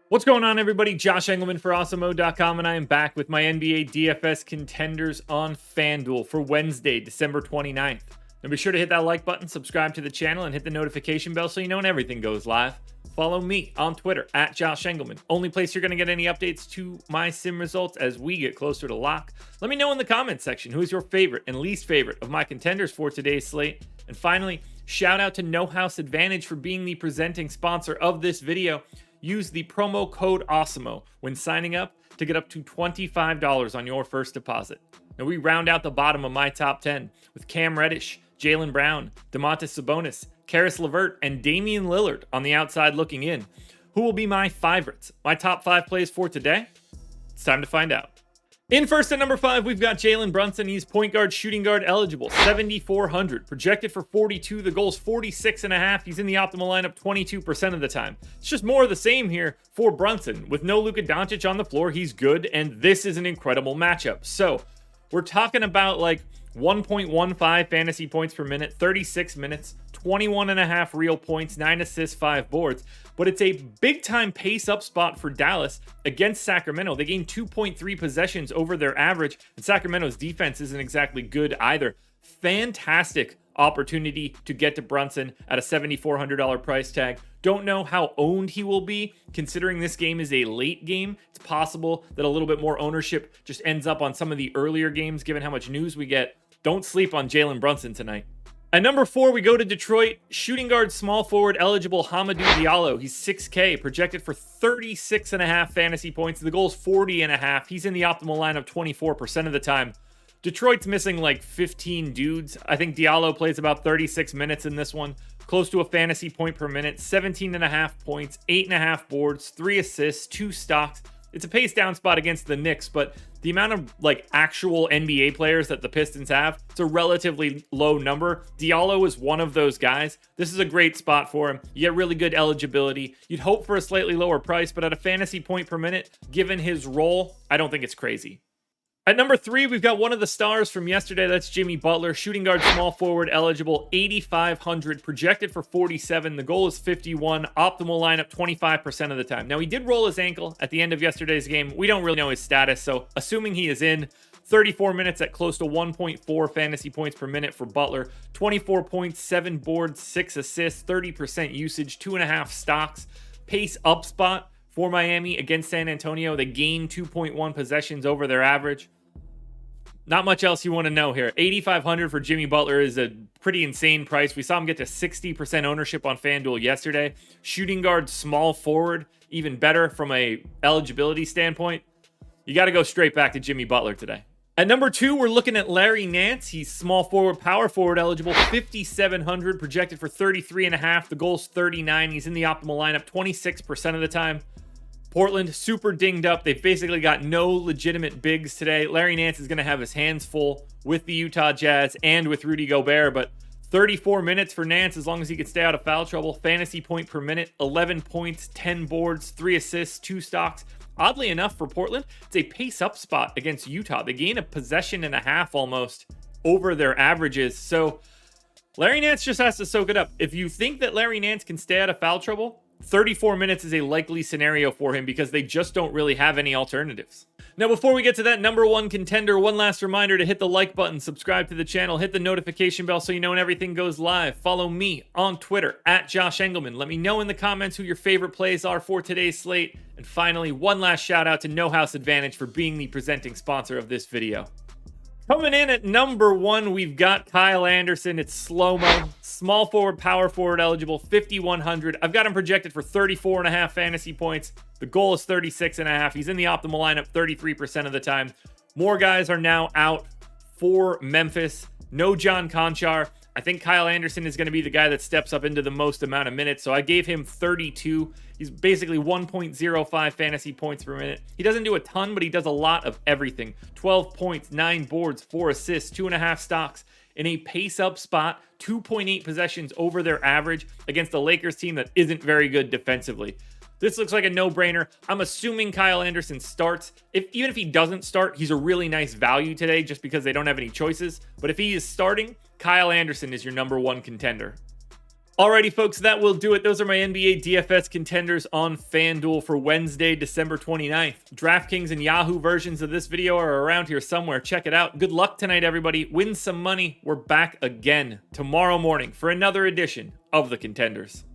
What's going on, everybody? Josh Engleman for Awesemo.com, and I am back with my NBA DFS contenders on FanDuel for Wednesday, December 29th. Now be sure to hit that like button, subscribe to the channel, and hit the notification bell so you know when everything goes live. Follow me on Twitter at Josh Engleman. Only place you're going to get any updates to my sim results as we get closer to lock. Let me know in the comments section who is your favorite and least favorite of my contenders for today's slate. And finally, shout out to No House Advantage for being the presenting sponsor of this video. Use the promo code Awesemo when signing up to get up to $25 on your first deposit. Now we round out the bottom of my top 10 with Cam Reddish, Jaylen Brown, Domantas Sabonis, Karis LeVert, and Damian Lillard on the outside looking in. Who will be my favorites? My top 5 plays for today? It's time to find out. In first at number 5, we've got Jalen Brunson. He's point guard, shooting guard eligible, 7,400. Projected for 42. The goal's 46.5. He's in the optimal lineup 22% of the time. It's just more of the same here for Brunson. With no Luka Doncic on the floor, he's good, and this is an incredible matchup. So, we're talking about like 1.15 fantasy points per minute, 36 minutes, 21.5 real points, 9 assists, 5 boards. But it's a big-time pace-up spot for Dallas against Sacramento. They gained 2.3 possessions over their average, and Sacramento's defense isn't exactly good either. Fantastic opportunity to get to Brunson at a $7,400 price tag. Don't know how owned he will be, considering this game is a late game. It's possible that a little bit more ownership just ends up on some of the earlier games, given how much news we get. Don't sleep on Jalen Brunson tonight. At number 4, we go to Detroit. Shooting guard, small forward eligible Hamidou Diallo. He's 6K, projected for 36.5 fantasy points. The goal's 40.5. He's in the optimal lineup 24% of the time. Detroit's missing like 15 dudes. I think Diallo plays about 36 minutes in this one. Close to a fantasy point per minute. 17.5 points, 8.5 boards, 3 assists, 2 stocks. It's a pace down spot against the Knicks, but the amount of like actual NBA players that the Pistons have, it's a relatively low number. Diallo is one of those guys. This is a great spot for him. You get really good eligibility. You'd hope for a slightly lower price, but at a fantasy point per minute, given his role, I don't think it's crazy. At number 3, we've got one of the stars from yesterday. That's Jimmy Butler, shooting guard, small forward eligible, 8,500, projected for 47. The goal is 51, optimal lineup 25% of the time. Now, he did roll his ankle at the end of yesterday's game. We don't really know his status, so assuming he is in, 34 minutes at close to 1.4 fantasy points per minute for Butler, 24 points, 7 boards, 6 assists, 30% usage, 2.5 stocks, pace up spot for Miami against San Antonio. They gained 2.1 possessions over their average. Not much else you want to know here. 8,500 for Jimmy Butler is a pretty insane price. We saw him get to 60% ownership on FanDuel yesterday. Shooting guard, small forward, even better from a eligibility standpoint. You got to go straight back to Jimmy Butler today. At number 2, we're looking at Larry Nance. He's small forward, power forward eligible, 5,700, projected for 33.5. The goal's 39. He's in the optimal lineup 26% of the time. Portland, super dinged up. They've basically got no legitimate bigs today. Larry Nance is going to have his hands full with the Utah Jazz and with Rudy Gobert, but 34 minutes for Nance as long as he can stay out of foul trouble. Fantasy point per minute, 11 points, 10 boards, 3 assists, 2 stocks. Oddly enough for Portland, it's a pace-up spot against Utah. They gain a possession and a half almost over their averages. So Larry Nance just has to soak it up. If you think that Larry Nance can stay out of foul trouble, 34 minutes is a likely scenario for him because they just don't really have any alternatives. Now, before we get to that number 1 contender, one last reminder to hit the like button, subscribe to the channel, hit the notification bell so you know when everything goes live. Follow me on Twitter at Josh Engleman. Let me know in the comments who your favorite plays are for today's slate. And finally, one last shout out to No House Advantage for being the presenting sponsor of this video. Coming in at number 1, we've got Kyle Anderson. It's slow-mo, small forward, power forward eligible, 5,100. I've got him projected for 34.5 fantasy points. The goal is 36.5. He's in the optimal lineup 33% of the time. More guys are now out for Memphis. No John Conchar. I think Kyle Anderson is going to be the guy that steps up into the most amount of minutes, so I gave him 32. He's basically 1.05 fantasy points per minute. He doesn't do a ton, but he does a lot of everything. 12 points, 9 boards, 4 assists, 2.5 stocks in a pace-up spot, 2.8 possessions over their average against the Lakers team that isn't very good defensively. This looks like a no-brainer. I'm assuming Kyle Anderson starts. Even if he doesn't start, he's a really nice value today just because they don't have any choices. But if he is starting, Kyle Anderson is your number 1 contender. Alrighty, folks, that will do it. Those are my NBA DFS contenders on FanDuel for Wednesday, December 29th. DraftKings and Yahoo versions of this video are around here somewhere. Check it out. Good luck tonight, everybody. Win some money. We're back again tomorrow morning for another edition of the Contenders.